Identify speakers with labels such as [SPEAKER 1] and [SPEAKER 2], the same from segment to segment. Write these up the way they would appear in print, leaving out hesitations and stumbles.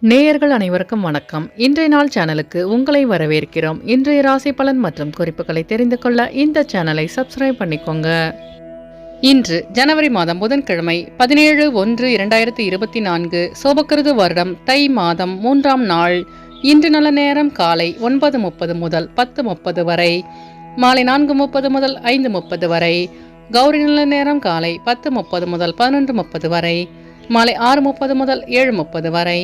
[SPEAKER 1] நேயர்கள் அனைவருக்கும் வணக்கம். இன்றைய நாள் சேனலுக்கு உங்களை வரவேற்கிறோம். இன்றைய ராசி பலன் மற்றும் குறிப்புகளை தெரிந்து கொள்ள இந்த சேனலை சப்ஸ்கிரைப் பண்ணிக்கோங்க. இன்று ஜனவரி மாதம் புதன்கிழமை 17/1/2024 சோபக்கிருது வருடம் தை மாதம் 3ஆம் நாள். இன்று நல்ல நேரம் காலை 9:30 முதல் 10:30 வரை, மாலை 4:30 முதல் 5:30 வரை. கௌரி நல்ல நேரம் காலை 10:30 முதல் 11:30 வரை, மாலை 6:30 முதல் 7:30 வரை.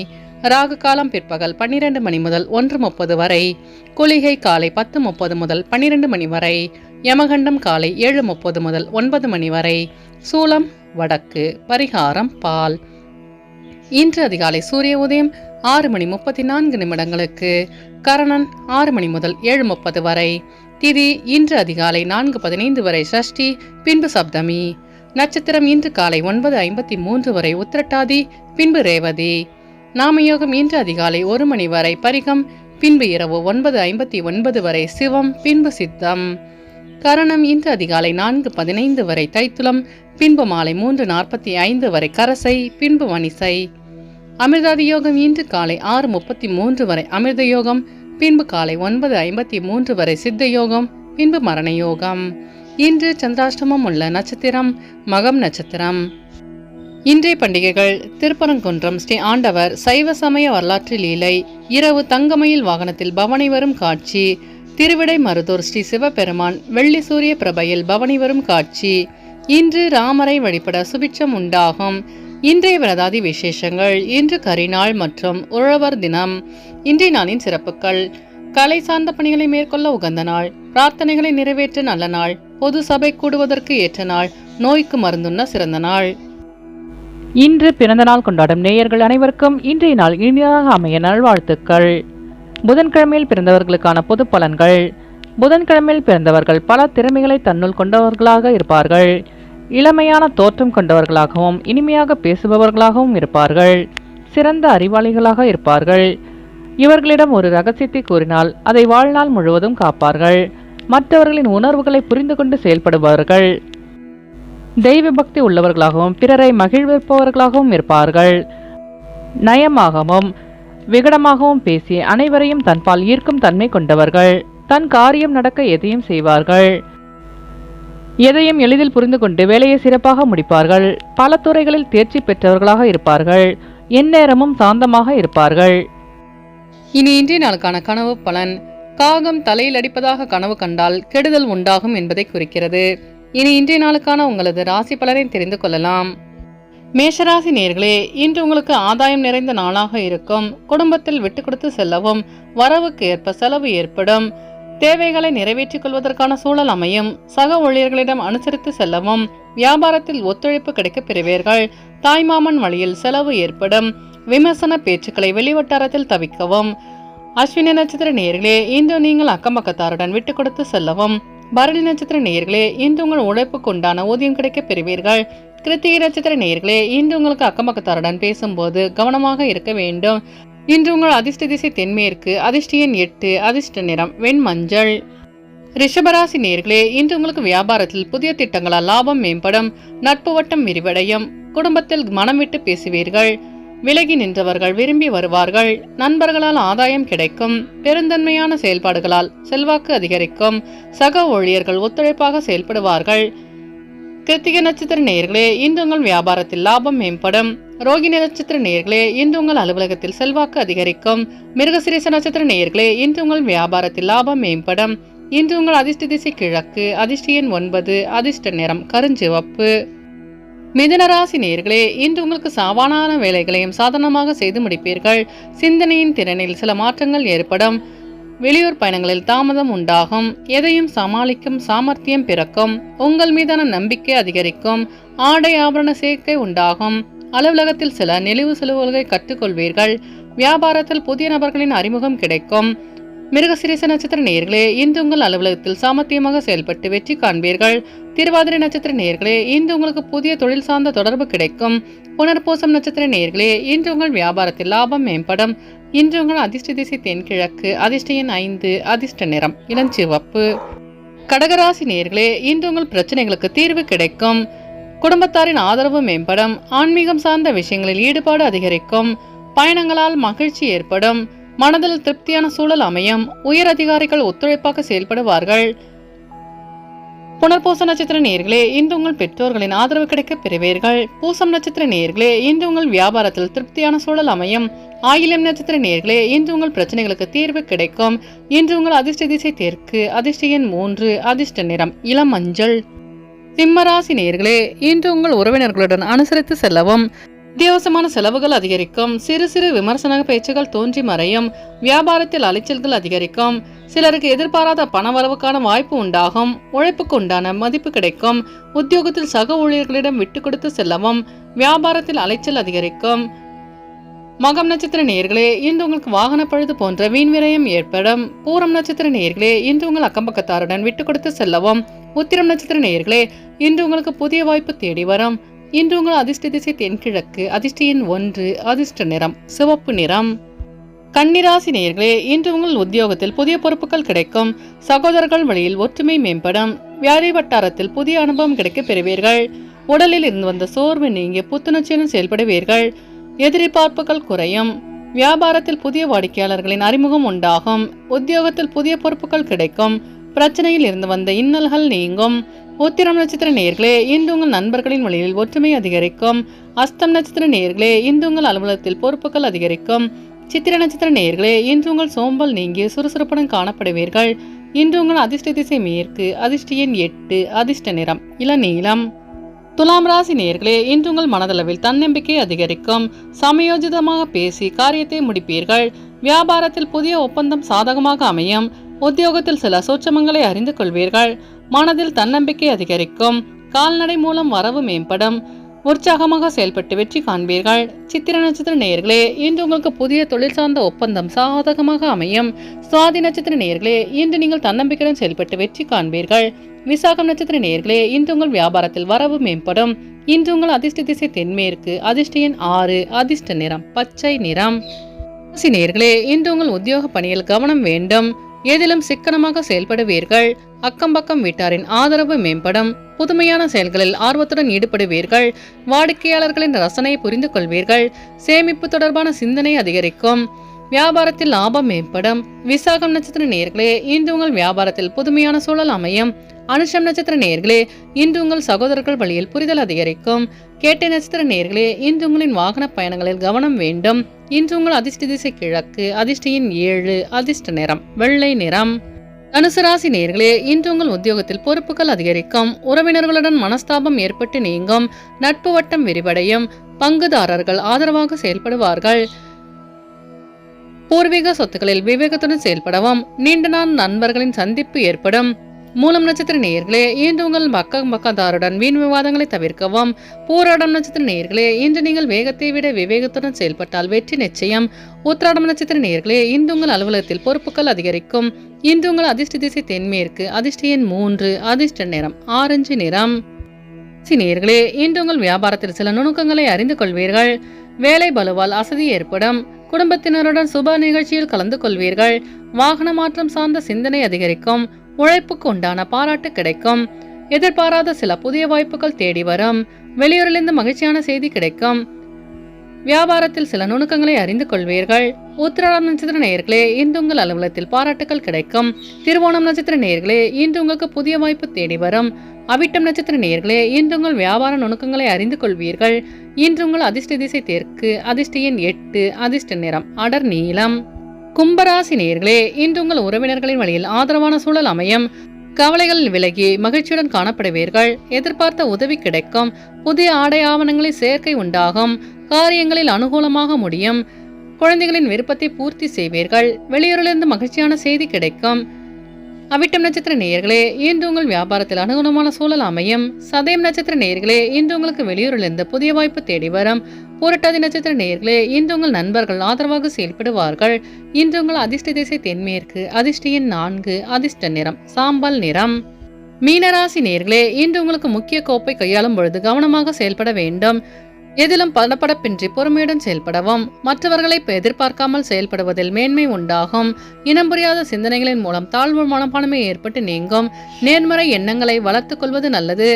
[SPEAKER 1] ராகு காலம் பிற்பகல் 12 மணி முதல் 1:30 வரை. குளிகை காலை 10:30 முதல் 12 மணி வரை. யமகண்டம் காலை 7:30 முதல் 9 மணி வரை. சூலம் வடக்கு. பரிகாரம் பால். இன்று அதிகாலை சூரிய உதயம் 6:34 கரணன் 6 மணி முதல் 7:30 வரை. திதி இன்று அதிகாலை 4:15 வரை சஷ்டி, பின்பு சப்தமி. நட்சத்திரம் இன்று காலை 9:53 வரை உத்திரட்டாதி, பின்பு ரேவதி. நாமயோகம் இன்று அதிகாலை 1 மணி வரை பரிகம், பின்பு இரவு 9:59 வரை சிவம், பின்பு சித்தம். கரணம் இன்று அதிகாலை 4:15 வரை தைத்துளம், பின்பு மாலை 3:45 வரை கரசை, பின்பு வனிசை. அமிர்தாதி யோகம் இன்று காலை 6:33 வரை அமிர்த யோகம், பின்பு காலை 9:53 வரை சித்த யோகம், பின்பு மரண யோகம். இன்று சந்திராஷ்டமம் உள்ள நட்சத்திரம் மகம் நட்சத்திரம். இன்றைய பண்டிகைகள்: திருப்பரங்குன்றம் ஸ்ரீ ஆண்டவர் சைவ சமய வரலாற்று லீலை, இரவு தங்கமயில் வாகனத்தில் பவனி வரும் காட்சி. திருவிடை மருதூர் ஸ்ரீ சிவபெருமான் வெள்ளி சூரிய பிரபையில் பவனி வரும் காட்சி. இன்று ராமரை வழிபட சுபிட்சம் உண்டாகும். இன்றைய விரதாதி விசேஷங்கள்: இன்று கரிநாள் மற்றும் உழவர் தினம். இன்றைய நாளின் சிறப்புகள்: கலை சார்ந்த பணிகளை மேற்கொள்ள உகந்த நாள், பிரார்த்தனைகளை நிறைவேற்ற நல்ல நாள், பொது சபை கூடுவதற்கு ஏற்ற நாள், நோய்க்கு மருந்துண்ண சிறந்த நாள். இன்று பிறந்த நாள் கொண்டாடும் நேயர்கள் அனைவருக்கும் இன்றைய நாள் இனிதாக அமைய நல்வாழ்த்துக்கள். புதன்கிழமையில் பிறந்தவர்களுக்கான பொது பலன்கள். புதன்கிழமையில் பிறந்தவர்கள் பல திறமைகளை தன்னுள் கொண்டவர்களாக இருப்பார்கள். இளமையான தோற்றம் கொண்டவர்களாகவும் இனிமையாக பேசுபவர்களாகவும் இருப்பார்கள். சிறந்த அறிவாளிகளாக இருப்பார்கள். இவர்களிடம் ஒரு ரகசியத்தை கூறினால் அதை வாழ்நாள் முழுவதும் காப்பார்கள். மற்றவர்களின் உணர்வுகளை புரிந்து கொண்டு செயல்படுபவர்கள். தெய்வ பக்தி உள்ளவர்களாகவும் பிறரை மகிழ்விப்பவர்களாகவும் இருப்பார்கள். நயமாகவும் விகடமாகவும் பேசி அனைவரையும் தன்பால் ஈர்க்கும் தன்மை கொண்டவர்கள். தன் காரியம் நடக்க எதையும் செய்வார்கள். எதையும் எளிதில் புரிந்து கொண்டு வேலையை சிறப்பாக முடிப்பார்கள். பல துறைகளில் தேர்ச்சி பெற்றவர்களாக இருப்பார்கள். எந்நேரமும் சாந்தமாக இருப்பார்கள். இனி இன்றைய நாளுக்கான கனவு பலன். காகம் தலையில் அடிப்பதாக கனவு கண்டால் கெடுதல் உண்டாகும் என்பதை குறிக்கிறது. இனி இன்றைய நாளுக்கான உங்களது ராசி பலனை தெரிந்து கொள்ளலாம். மேஷராசி நேயர்களே, இன்று உங்களுக்கு ஆதாயம் நிறைந்த நாளாக இருக்கும். குடும்பத்தில் விட்டு கொடுத்து செல்லவும், வரவுக்கு ஏற்ப செலவு ஏற்படும். தேவைகளை நிறைவேற்றிக் கொள்வதற்கான சூழல் அமையும். சக ஊழியர்களிடம் அனுசரித்து செல்லவும், வியாபாரத்தில் ஒத்துழைப்பு கிடைக்க பெறுவீர்கள். தாய்மாமன் வழியில் செலவு ஏற்படும். விமர்சன பேச்சுக்களை வெளிவட்டாரத்தில் தவிக்கவும். அஸ்வினி நட்சத்திர நேயர்களே, இன்று நீங்கள் அக்கம் பக்கத்தாருடன் விட்டு கொடுத்து செல்லவும். பரணி நட்சத்திர நேயர்களே, இன்று உங்கள் உழைப்புக்கு உண்டான ஊதியம் கிடைக்க பெறுவீர்கள். கிருத்திகை நட்சத்திர நேயர்களே, இன்று உங்களுக்கு அக்கம்பக்கத்தாருடன் பேசும்போது கவனமாக இருக்க வேண்டும். இன்று உங்கள் அதிர்ஷ்ட திசை தென்மேற்கு, அதிர்ஷ்ட எண் 8, அதிர்ஷ்ட நிறம் வெண்மஞ்சள். ரிஷபராசி நேயர்களே, இன்று உங்களுக்கு வியாபாரத்தில் புதிய திட்டங்களால் லாபம் மேம்படும். நட்பு வட்டம் விரிவடையும். குடும்பத்தில் மனம் விட்டு பேசுவீர்கள். விலகி நின்றவர்கள் விரும்பி வருவார்கள். நண்பர்களால் ஆதாயம் கிடைக்கும். பெருந்தன்மையான செயல்பாடுகளால் செல்வாக்கு அதிகரிக்கும். சக ஊழியர்கள் ஒத்துழைப்பாக செயல்படுவார்கள். கிருத்திகை நட்சத்திர நேயர்களே, இன்று உங்கள் வியாபாரத்தில் லாபம் மேம்படும். ரோகிணி நட்சத்திர நேயர்களே, இன்று உங்கள் அலுவலகத்தில் செல்வாக்கு அதிகரிக்கும். மிருகசிரீச நட்சத்திர நேயர்களே, இன்று உங்கள் வியாபாரத்தில் லாபம் மேம்படும். இன்று உங்கள் அதிர்ஷ்ட திசை கிழக்கு, அதிர்ஷ்ட எண் 9, அதிர்ஷ்ட நிறம் கருஞ்சிவப்பு. மிதுனராசி நேயர்களே, இன்று உங்களுக்கு சாவானான வேலைகளையும் சாதனமாக செய்து முடிப்பீர்கள். சிந்தனையின் திறனில் சில மாற்றங்கள் ஏற்படும். வெளியூர் பயணங்களில் தாமதம் உண்டாகும். எதையும் சமாளிக்கும் சாமர்த்தியம் பிறக்கும். உங்கள் மீதான நம்பிக்கை அதிகரிக்கும். ஆடை ஆபரண சேர்க்கை உண்டாகும். அலுவலகத்தில் சில நெளிவு செலவுகளை கற்றுக்கொள்வீர்கள். வியாபாரத்தில் புதிய நபர்களின் அறிமுகம் கிடைக்கும். மிருகசிரீச நட்சத்திர நேயர்களே, இன்று உங்கள் அலுவலகத்தில் சாமர்த்தியமாக செயல்பட்டு வெற்றி காண்பீர்கள். திருவாதிரை நட்சத்திர நேயர்களே, இன்று உங்களுக்கு புதிய தொழில் சார்ந்த தொடர்பு கிடைக்கும். புனர்பூசம் நட்சத்திர நேயர்களே, இன்று உங்கள் வியாபாரத்தில் லாபம் மேம்படும். இன்று உங்கள் அதிர்ஷ்ட திசை தென்கிழக்கு, அதிர்ஷ்ட எண் 5, அதிர்ஷ்ட நிறம் இளஞ்சிவப்பு. கடகராசி நேயர்களே, இன்று உங்கள் பிரச்சனைகளுக்கு தீர்வு கிடைக்கும். குடும்பத்தாரின் ஆதரவு மேம்படும். ஆன்மீகம் சார்ந்த விஷயங்களில் ஈடுபாடு அதிகரிக்கும். பயணங்களால் மகிழ்ச்சி ஏற்படும். மனதில் திருப்தியான சூழல் அமையும். உயர் அதிகாரிகள் ஒத்துழைப்பாக செயல்படுவார்கள். புனர்பூச நட்சத்திர நேயர்களே, இன்று உங்கள் பெற்றோர்களின் ஆதரவு கிடைக்க பெறுவீர்கள். பூசம் நட்சத்திர நேயர்களே, இன்று உங்கள் வியாபாரத்தில் திருப்தியான சூழல் அமையும். ஆயில்யம் நட்சத்திர நேயர்களே, இன்று உங்கள் பிரச்சனைகளுக்கு தீர்வு கிடைக்கும். இன்று உங்கள் அதிர்ஷ்ட திசை தெற்கு, அதிர்ஷ்ட எண் 3, அதிர்ஷ்ட நிறம் இளம் மஞ்சள். சிம்மராசி நேயர்களே, இன்று உங்கள் உறவினர்களுடன் அனுசரித்து செல்லவும். அத்தியாவசியமான செலவுகள் அதிகரிக்கும். சிறு சிறு விமர்சன பேச்சுகள் தோன்றி மறையும். வியாபாரத்தில் அலைச்சல்கள் அதிகரிக்கும். சிலருக்கு எதிர்பாராத பணவரவுக்கான வாய்ப்பு உண்டாகும். உழைப்புக்கு உண்டான மதிப்பு கிடைக்கும். உத்தியோகத்தில் சக ஊழியர்களிடம் விட்டு கொடுத்து செல்லவும். வியாபாரத்தில் அலைச்சல் அதிகரிக்கும். மகம் நட்சத்திர நேயர்களே, இன்று உங்களுக்கு வாகன பழுது போன்ற வீண் விரயம் ஏற்படும். பூரம் நட்சத்திர நேயர்களே, இன்று உங்கள் அக்கம்பக்கத்தாருடன் விட்டு கொடுத்து செல்லவும். உத்திரம் நட்சத்திர நேயர்களே, இன்று உங்களுக்கு புதிய வாய்ப்பு தேடி வரும். இன்று உங்கள் அதிர்ஷ்ட திசை தென்கிழக்கு, அதிர்ஷ்ட எண் 1, அதிர்ஷ்ட நிறம் சிவப்பு நிறம். கன்னிராசி நேயர்களே, இன்று உங்கள் உத்தியோகத்தில் புதிய பொறுப்புகள் கிடைக்கும். சகோதரர்கள் வழியில் ஒற்றுமை மேம்படும். வியாபார வட்டாரத்தில் புதிய அனுபவம் கிடைக்க பெறுவீர்கள். உடலில் இருந்து வந்த சோர்வு நீங்கி புத்துணர்ச்சியுடன் செயல்படுவீர்கள். எதிர்பார்ப்புகள் குறையும். வியாபாரத்தில் புதிய வாடிக்கையாளர்களின் அறிமுகம் உண்டாகும். உத்தியோகத்தில் புதிய பொறுப்புகள் கிடைக்கும். பிரச்சனையில் இருந்து வந்த இன்னல்கள் நீங்கும். உத்திரம் நட்சத்திர நேயர்களே, இன்று உங்கள் நண்பர்களின் வழியில் ஒற்றுமை அதிகரிக்கும். அஸ்தம் நட்சத்திர நேயர்களே, இன்று உங்கள் அலுவலகத்தில் பொறுப்புகள் அதிகரிக்கும். சித்திர நட்சத்திர நேயர்களே, இன்று உங்கள் சோம்பல் நீங்கி சுறுசுறுப்புடன் காணப்படுவீர்கள். இன்று உங்கள் அதிர்ஷ்ட திசை மேற்கு, அதிர்ஷ்ட எண் 8, அதிர்ஷ்ட நிறம் இளநீலம். துலாம் ராசி நேயர்களே, இன்று உங்கள் மனதளவில் தன்னம்பிக்கை அதிகரிக்கும். சமயோஜிதமாக பேசி காரியத்தை முடிப்பீர்கள். வியாபாரத்தில் புதிய ஒப்பந்தம் சாதகமாக அமையும். உத்தியோகத்தில் சில சூட்சமங்களை அறிந்து கொள்வீர்கள். மனதில் தன்னம்பிக்கை அதிகரிக்கும். கால்நடை மூலம் வரவு மேம்படும். உற்சாகமாக செயல்பட்டு வெற்றி காண்பீர்கள். சித்திர நட்சத்திர நேயர்களே, இன்று உங்களுக்கு புதிய தொழில் சார்ந்த ஒப்பந்தம் சாதகமாக அமையும். சுவாதி நட்சத்திர நேயர்களே, இன்று நீங்கள் தன்னம்பிக்கையுடன் செயல்பட்டு வெற்றி காண்பீர்கள். விசாகம் நட்சத்திர நேயர்களே, இன்று உங்கள் வியாபாரத்தில் வரவு மேம்படும். இன்று உங்கள் அதிர்ஷ்ட திசை தென்மேற்கு, அதிர்ஷ்ட எண் 6, அதிர்ஷ்ட நிறம் பச்சை நிறம். ராசி நேயர்களே, இன்று உங்கள் உத்தியோக பணியில் கவனம் வேண்டும். எதிலும் சிக்கனமாக செயல்படுவீர்கள். அக்கம் பக்கம் வீட்டாரின் ஆதரவு மேம்படும். புதுமையான செயல்களில் ஆர்வத்துடன் ஈடுபடுவீர்கள். வாடிக்கையாளர்களின் ரசனையை புரிந்து கொள்வீர்கள். சேமிப்பு தொடர்பான சிந்தனை அதிகரிக்கும். வியாபாரத்தில் லாபம் மேம்படும். விசாகம் நட்சத்திர நேயர்களே, இன்று உங்கள் வியாபாரத்தில் புதுமையான சூழல் அமையும். அனுஷம் நட்சத்திர நேயர்களே, இன்று உங்கள் சகோதரர்கள் வழியில் புரிதல் அதிகரிக்கும். கேட்டை நட்சத்திர நேயர்களே, இன்று உங்களின் வாகன பயணங்களில் கவனம் வேண்டும். இன்று உங்கள் அதிர்ஷ்ட திசை கிழக்கு, அதிர்ஷ்ட எண் 7, அதிர்ஷ்ட நிறம் வெள்ளை நிறம். தனுசு ராசி நேயர்களே, இன்று உங்கள் உத்தியோகத்தில் பொறுப்புகள் அதிகரிக்கும். உறவினர்களுடன் மனஸ்தாபம் ஏற்பட்டு நீங்கும். நட்பு வட்டம் விரிவடையும். பங்குதாரர்கள் ஆதரவாக செயல்படுவார்கள். பூர்வீக சொத்துக்களில் விவேகத்துடன் செயல்படவும். நீண்ட நாள் நண்பர்களின் சந்திப்பு ஏற்படும். மூலம் நட்சத்திர நேயர்களே, இன்று உங்கள் பக்கதாருடன் வீண் விவாதங்களை தவிர்க்கவும். பூராடம் நட்சத்திர நேயர்களே, இன்று நீங்கள் வேகத்தை விட விவேகத்துடன் செயல்பட்டால் வெற்றி நிச்சயம். உத்திராடம் நட்சத்திர நேயர்களே, இன்று உங்கள் அலுவலகத்தில் பொறுப்புகள் அதிகரிக்கும். இன்று உங்கள் அதிர்ஷ்ட திசை தென்மேற்கு, அதிர்ஷ்ட எண் 3, அதிர்ஷ்ட நிறம் ஆரஞ்சு நிறம். நேயர்களே, இன்று உங்கள் வியாபாரத்தில் சில நுணுக்கங்களை அறிந்து கொள்வீர்கள். வேலை பலுவால் அசதி ஏற்படும். குடும்பத்தினருடன் சுப நிகழ்ச்சியில் கலந்து கொள்வீர்கள். வாகன மாற்றம் சார்ந்த சிந்தனை அதிகரிக்கும். உழைப்புக்கு உண்டான பாராட்டு கிடைக்கும். எதிர்பாராத சில புதிய வாய்ப்புகள் தேடி வரும். வெளியூரிலிருந்து மகிழ்ச்சியான செய்தி கிடைக்கும். வியாபாரத்தில் சில நுணுக்கங்களை அறிந்து கொள்வீர்கள். உத்திராடம் நட்சத்திர நேயர்களே, இன்று உங்கள் அலுவலகத்தில் பாராட்டுகள் கிடைக்கும். திருவோணம் நட்சத்திர நேயர்களே, இன்று உங்களுக்கு புதிய வாய்ப்பு தேடி வரும். அவிட்டம் நட்சத்திர நேயர்களே, இன்று உங்கள் வியாபார நுணுக்கங்களை அறிந்து கொள்வீர்கள். இன்று உங்கள் அதிர்ஷ்ட திசை தெற்கு, அதிர்ஷ்ட எண் 8, அதிர்ஷ்ட நிறம் அடர் நீலம். கும்பராசி நேயர்களே, இன்று உங்கள் உறவினர்களின் வழியில் ஆதரவான சூழல் அமையும். கவலைகள் விலகி மகிழ்ச்சியுடன் காணப்படுவீர்கள். எதிர்பார்த்த உதவி கிடைக்கும். புதிய ஆடை ஆவணங்களில் சேர்க்கை உண்டாகும். காரியங்களில் அனுகூலமாக முடியும். குழந்தைகளின் விருப்பத்தை பூர்த்தி செய்வீர்கள். வெளியூரிலிருந்து மகிழ்ச்சியான செய்தி கிடைக்கும். அவிட்டம் நட்சத்திர நேயர்களே, இன்று உங்கள் வியாபாரத்தில் அனுகூலமான சூழல் அமையும். சதயம் நட்சத்திர நேயர்களே, இன்று உங்களுக்கு வெளியூரிலிருந்து புதிய வாய்ப்பு தேடி வரும். பூரட்டாதி நட்சத்திர நேயர்களே, இன்று உங்கள் நண்பர்கள் ஆதரவாக செயல்படுவார்கள். இன்று உங்கள் அதிர்ஷ்ட திசை தென்மேற்கு, அதிர்ஷ்ட எண் 4, அதிர்ஷ்ட நிறம் சாம்பல் நிறம். மீனராசி நேயர்களே, இன்று உங்களுக்கு முக்கிய கோப்பை கையாளும் பொழுது கவனமாக செயல்பட வேண்டும். எதிலும் படப்படப்பின்றி பொறுமையுடன் செயல்படவும். மற்றவர்களை எதிர்பார்க்காமல் செயல்படுவதில் மேன்மை உண்டாகும். இனம் புரியாத சிந்தனைகளின் மூலம் தாழ்வு மனப்பான்மை ஏற்பட்டு நீங்கும். நேர்மறை எண்ணங்களை வளர்த்துக் கொள்வது நல்லது.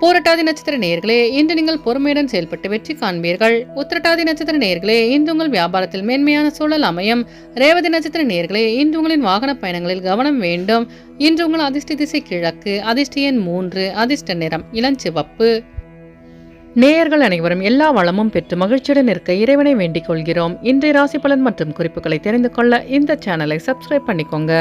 [SPEAKER 1] பூரட்டாதி நட்சத்திர நேயர்களே, இன்று நீங்கள் பொறுமையுடன் செயல்பட்டு வெற்றி காண்பீர்கள். உத்திரட்டாதி நட்சத்திர நேயர்களே, இன்று உங்கள் வியாபாரத்தில் மேன்மையான சூழல் அமையும். ரேவதி நட்சத்திர நேயர்களே, இன்று உங்களின் வாகன பயணங்களில் கவனம் வேண்டும். இன்று உங்கள் அதிர்ஷ்ட திசை கிழக்கு, அதிர்ஷ்ட எண் 3, அதிர்ஷ்ட நிறம் இளஞ்சிவப்பு. நேயர்கள் அனைவரும் எல்லா வளமும் பெற்று மகிழ்ச்சியுடன் இருக்க இறைவனை வேண்டிக் கொள்கிறோம். இன்றைய ராசி பலன் மற்றும் குறிப்புகளை தெரிந்து கொள்ள இந்த சேனலை சப்ஸ்கிரைப் பண்ணிக்கோங்க.